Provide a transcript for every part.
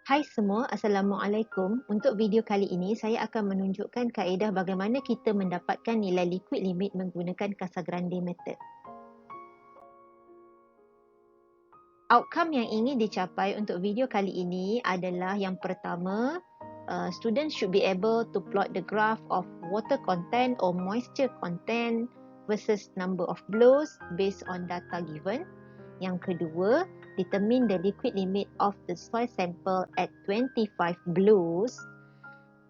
Hai semua, Assalamualaikum. Untuk video kali ini, saya akan menunjukkan kaedah bagaimana kita mendapatkan nilai liquid limit menggunakan Casagrande method. Outcome yang ingin dicapai untuk video kali ini adalah yang pertama, students should be able to plot the graph of water content or moisture content versus number of blows based on data given. Yang kedua, determine the liquid limit of the soil sample at 25 blows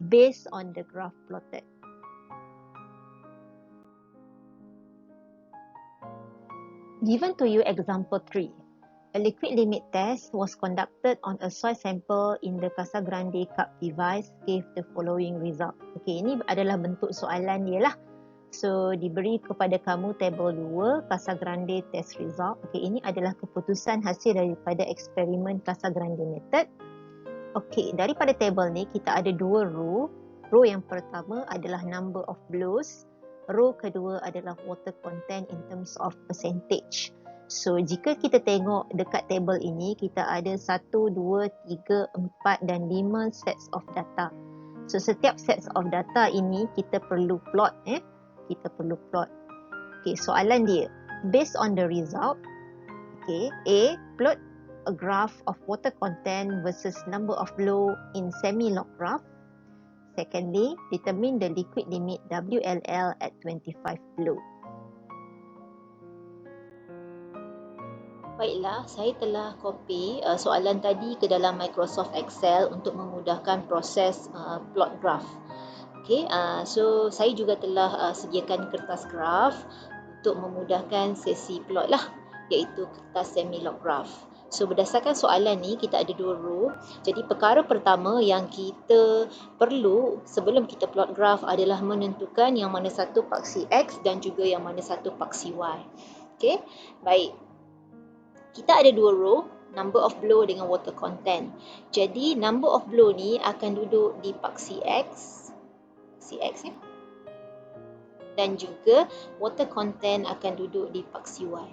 based on the graph plotted. Given to you example 3. A liquid limit test was conducted on a soil sample in the Casagrande cup device gave the following result. Okey, ini adalah bentuk soalan dia lah. So, diberi kepada kamu tabel 2 Casagrande test result. Okey, ini adalah keputusan hasil daripada eksperimen Casagrande method. Okey, daripada tabel ni kita ada dua row. Row yang pertama adalah number of blows. Row kedua adalah water content in terms of percentage. So, jika kita tengok dekat tabel ini, kita ada 1, 2, 3, 4 dan 5 sets of data. So, setiap sets of data ini kita perlu plot. Kita perlu plot. Okay, soalan dia. Based on the result, okay, A, plot a graph of water content versus number of blow in semi-log graph. Secondly, determine the liquid limit WLL at 25 blow. Baiklah, saya telah copy soalan tadi ke dalam Microsoft Excel untuk memudahkan proses plot graph. Okay, so saya juga telah sediakan kertas graf untuk memudahkan sesi plot lah, iaitu kertas semi-log graph. So berdasarkan soalan ni kita ada dua row. Jadi perkara pertama yang kita perlu sebelum kita plot graph adalah menentukan yang mana satu paksi X dan juga yang mana satu paksi Y. Okay, baik. Kita ada dua row, number of blow dengan water content. Jadi number of blow ni akan duduk di paksi X ya. Dan juga water content akan duduk di paksi Y.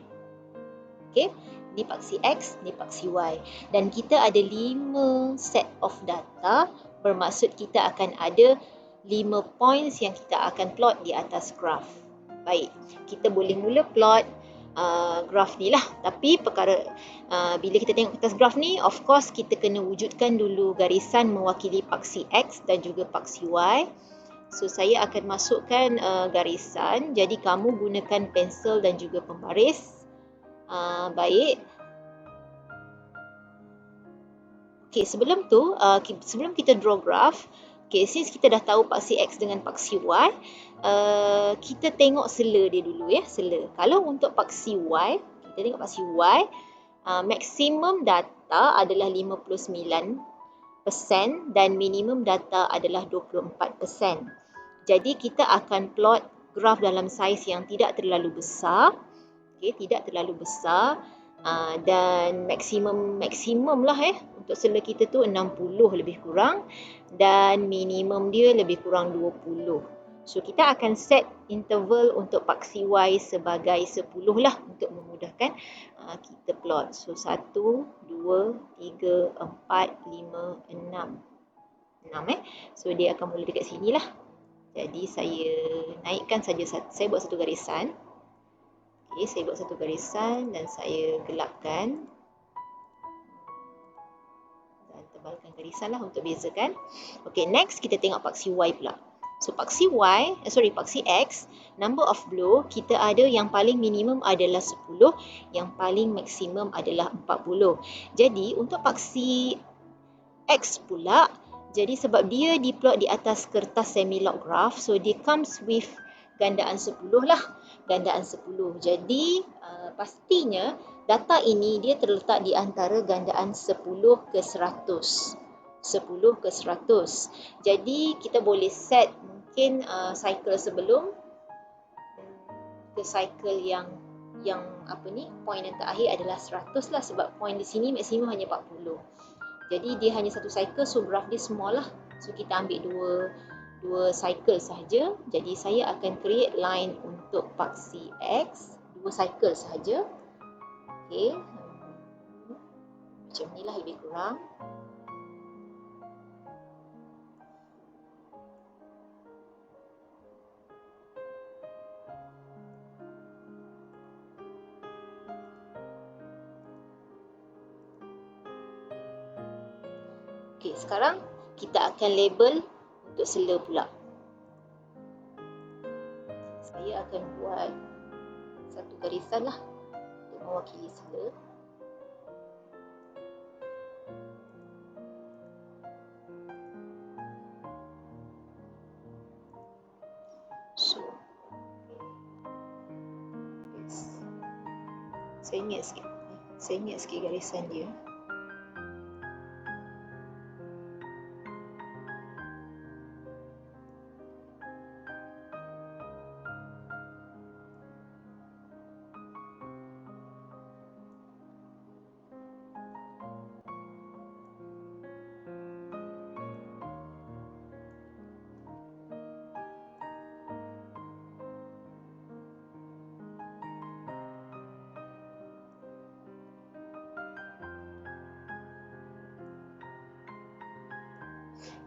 Okey, di paksi X, di paksi Y. Dan kita ada 5 set of data, bermaksud kita akan ada 5 points yang kita akan plot di atas graph. Baik, kita boleh mula plot graph ni lah. Tapi perkara bila kita tengok atas graph ni, of course kita kena wujudkan dulu garisan mewakili paksi X dan juga paksi Y. So, saya akan masukkan garisan. Jadi, kamu gunakan pensel dan juga pembaris. Baik. Okay, sebelum tu, sebelum kita draw graph, okay, since kita dah tahu paksi X dengan paksi Y, kita tengok sela dia dulu ya, sela. Kalau untuk paksi Y, kita tengok paksi Y, maksimum data adalah 59% dan minimum data adalah 24%. Jadi kita akan plot graf dalam saiz yang tidak terlalu besar. Okay, tidak terlalu besar. Dan maksimum lah untuk sela kita tu 60 lebih kurang. Dan minimum dia lebih kurang 20. So kita akan set interval untuk paksi Y sebagai 10 lah untuk memudahkan kita plot. So 1, 2, 3, 4, 5, 6. So dia akan mula dekat sini lah. Jadi saya naikkan saja, saya buat satu garisan. Okay, saya buat satu garisan dan saya gelapkan. Dan tebalkan garisan lah untuk bezakan. Okay, next kita tengok paksi Y pula. So paksi X, number of blow kita ada yang paling minimum adalah 10, yang paling maksimum adalah 40. Jadi untuk paksi X pula, jadi sebab dia diplot di atas kertas semi-log graph, so dia comes with gandaan 10 lah. Gandaan 10. Jadi pastinya data ini dia terletak di antara gandaan 10 ke 100. 10 ke 100. Jadi kita boleh set mungkin cycle sebelum ke cycle yang point yang terakhir adalah 100 lah, sebab point di sini maksimum hanya 40. Jadi dia hanya satu cycle, so graph dia small lah. So kita ambil dua cycle sahaja. Jadi saya akan create line untuk paksi X, 2 cycle sahaja. Okey. Macam inilah lebih kurang. Okey, sekarang kita akan label untuk sela pula. Saya akan buat satu garisan lah untuk mewakili sela. So, saya ingat sikit garisan dia.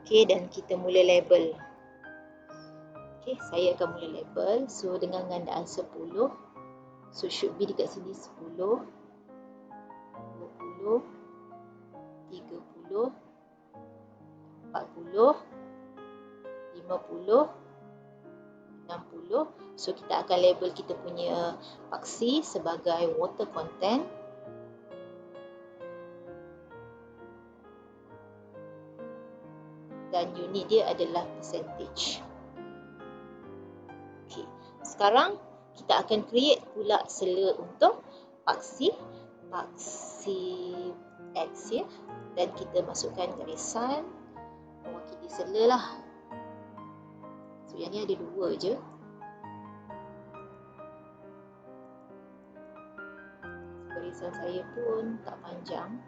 Okey, dan kita mula label. Okey, saya akan mula label. So, dengan gandaan 10. So, should be dekat sini 10, 20, 30, 40, 50, 60. So, kita akan label kita punya paksi sebagai water content. Dan unit dia adalah percentage. Okey, sekarang kita akan create pula sela untuk paksi X ya. Dan kita masukkan garisan mewakili sela lah. So, yang ni ada 2 je. Garisan saya pun tak panjang.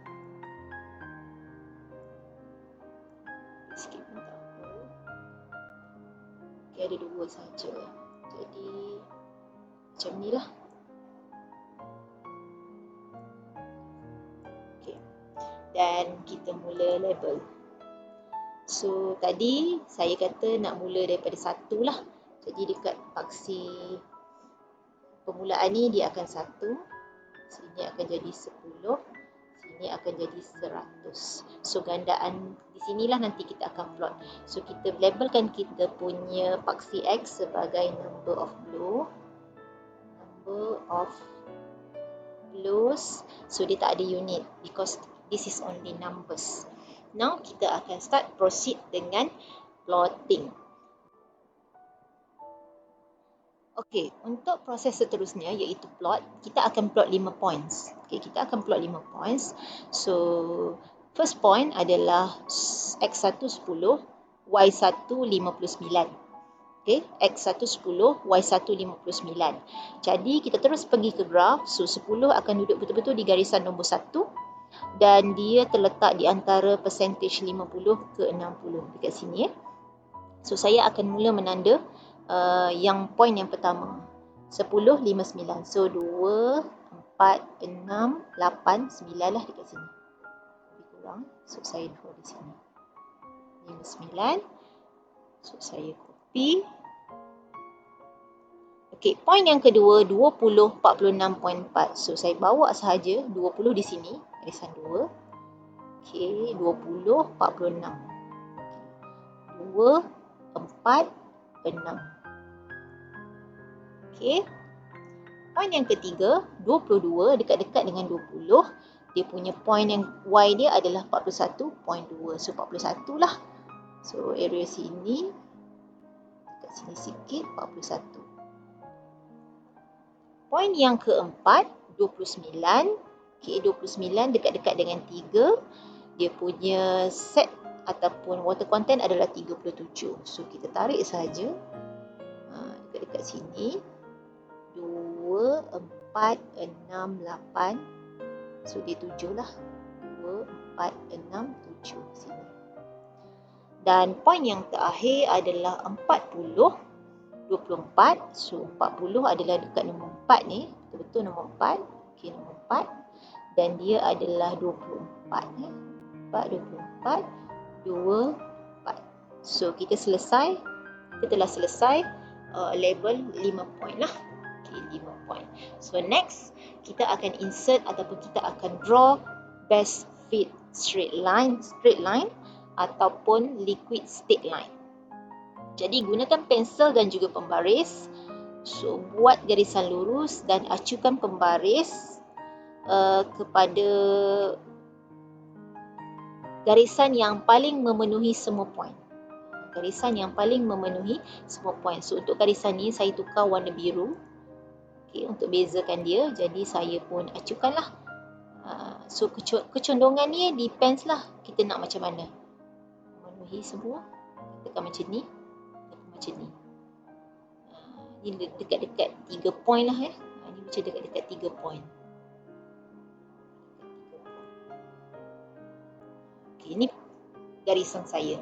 Sikit pun tak apa. Okay, ada 2 saja. Jadi macam ni lah. Okay. Dan kita mula label. So tadi saya kata nak mula daripada 1 lah. Jadi dekat paksi permulaan ni dia akan 1. Sini akan jadi 10. Sini akan jadi 100. So gandaan di sinilah nanti kita akan plot. So kita labelkan kita punya paksi X sebagai number of blows. So dia tak ada unit because this is only numbers. Now kita akan proceed dengan plotting. Okey, untuk proses seterusnya iaitu plot, kita akan plot 5 points. Okey, kita akan plot 5 points. So, first point adalah X1 10, Y1 59. Okey, X1 10, Y1 59. Jadi, kita terus pergi ke graf. So, 10 akan duduk betul-betul di garisan nombor 1 dan dia terletak di antara percentage 50 ke 60 dekat sini. So, saya akan mula menanda yang point yang pertama 10, 5, 9. So 2, 4, 6, 8, 9 lah dekat sini. Lebih kurang. So saya draw di sini 5, 9. So saya copy. Okey, point yang kedua 20, 46.4. So saya bawa sahaja 20 di sini, garisan 2. Okey, 20, 46. 2, 4, 6. Okey. Point yang ketiga, 22 dekat-dekat dengan 20. Dia punya point yang Y dia adalah 41.2. So 41 lah. So area sini dekat sini sikit 41. Point yang keempat, 29. Okey, 29 dekat-dekat dengan 3. Dia punya set ataupun water content adalah 37. So kita tarik saja dekat-dekat sini. 2, 4, 6, 8. So dia 7 lah. 2, 4, 6, 7 sini. Dan point yang terakhir adalah 40, 24. So 40 adalah dekat nombor 4 ni. Betul-betul nombor 4. Okey, nombor 4. Dan dia adalah 24. 4, 24, 2, 4. So kita selesai. Kita telah selesai label 5 point lah. 5 point. So next, kita akan insert ataupun kita akan draw best fit straight line ataupun liquid state line. Jadi gunakan pensel dan juga pembaris. So, buat garisan lurus dan acukan pembaris kepada garisan yang paling memenuhi semua poin. Garisan yang paling memenuhi semua poin. So, untuk garisan ni saya tukar warna biru. Okay, untuk bezakan dia. Jadi, saya pun acukanlah. So, kecondongan ni depends lah kita nak macam mana. Memenuhi semua. Tekan macam ni. Macam ni. Ni dekat-dekat 3 poin lah ni macam dekat-dekat 3 poin. Okay, ni garisan saya.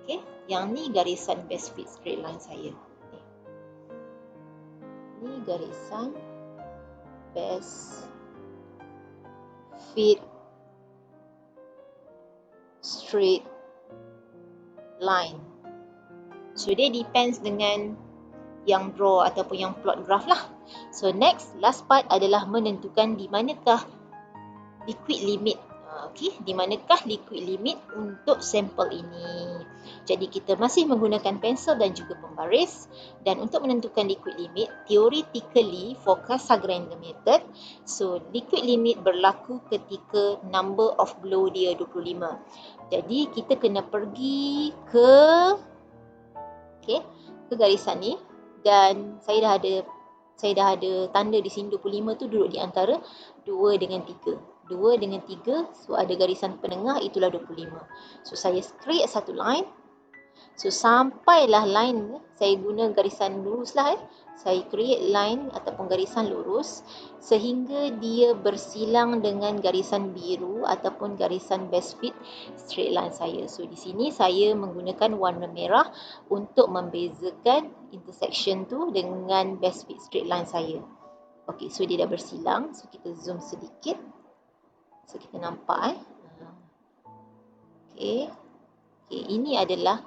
Okay, yang ni garisan best fit straight line saya. Okay. Ni garisan best fit straight line. So, dia depends dengan yang draw ataupun yang plot graph lah. So, next, last part adalah menentukan di manakah liquid limit. Okay, di manakah liquid limit untuk sampel ini. Jadi, kita masih menggunakan pensel dan juga pembaris. Dan untuk menentukan liquid limit, theoretically for Casagrande method, so liquid limit berlaku ketika number of blow dia 25. Jadi, kita kena pergi ke garisan ni. Dan saya dah ada tanda di sini 25 tu duduk di antara 2 dengan 3. 2 dengan 3, so ada garisan penengah, itulah 25. So, saya create satu line. So, sampailah line, saya guna garisan lurus lah. Saya create line ataupun garisan lurus sehingga dia bersilang dengan garisan biru ataupun garisan best fit straight line saya. So, di sini saya menggunakan warna merah untuk membezakan intersection tu dengan best fit straight line saya. Okay, so dia dah bersilang. So, kita zoom sedikit. So, kita nampak Okay, ini adalah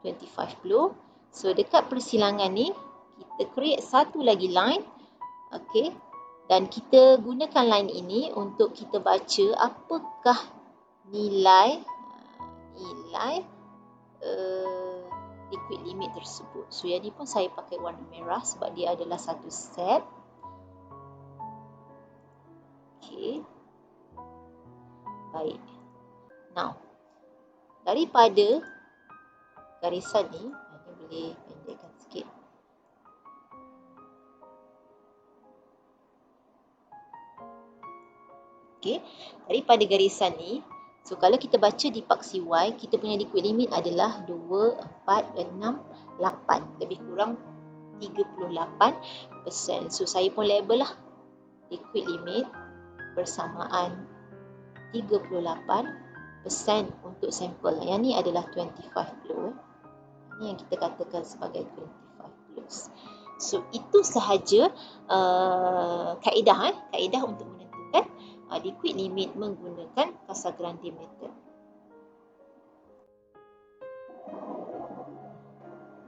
25 blow. So, dekat persilangan ni, kita create satu lagi line. Okay, dan kita gunakan line ini untuk kita baca apakah nilai liquid limit tersebut. So, yang ni pun saya pakai warna merah sebab dia adalah satu set. Okay. Baik. Now, daripada garisan ni, boleh pendekkan sikit. Okay, daripada garisan ni, so kalau kita baca di paksi Y, kita punya liquid limit adalah 2, 4, 6, 8. Lebih kurang 38%. So, saya pun label lah liquid limit bersamaan 38% untuk sampel. Yang ni adalah 25 blow. Ini yang kita katakan sebagai 25 blows. So, itu sahaja kaedah untuk menentukan liquid limit menggunakan Casagrande method.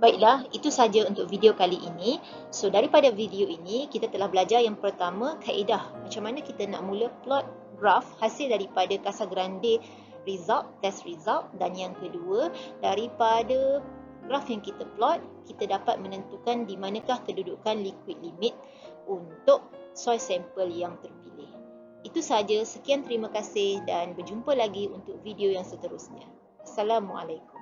Baiklah, itu sahaja untuk video kali ini. So, daripada video ini, kita telah belajar yang pertama, kaedah. Macam mana kita nak mula plot graph hasil daripada Casagrande result, test result. Dan yang kedua, daripada graph yang kita plot, kita dapat menentukan di manakah kedudukan liquid limit untuk soil sample yang terpilih. Itu sahaja. Sekian, terima kasih dan berjumpa lagi untuk video yang seterusnya. Assalamualaikum.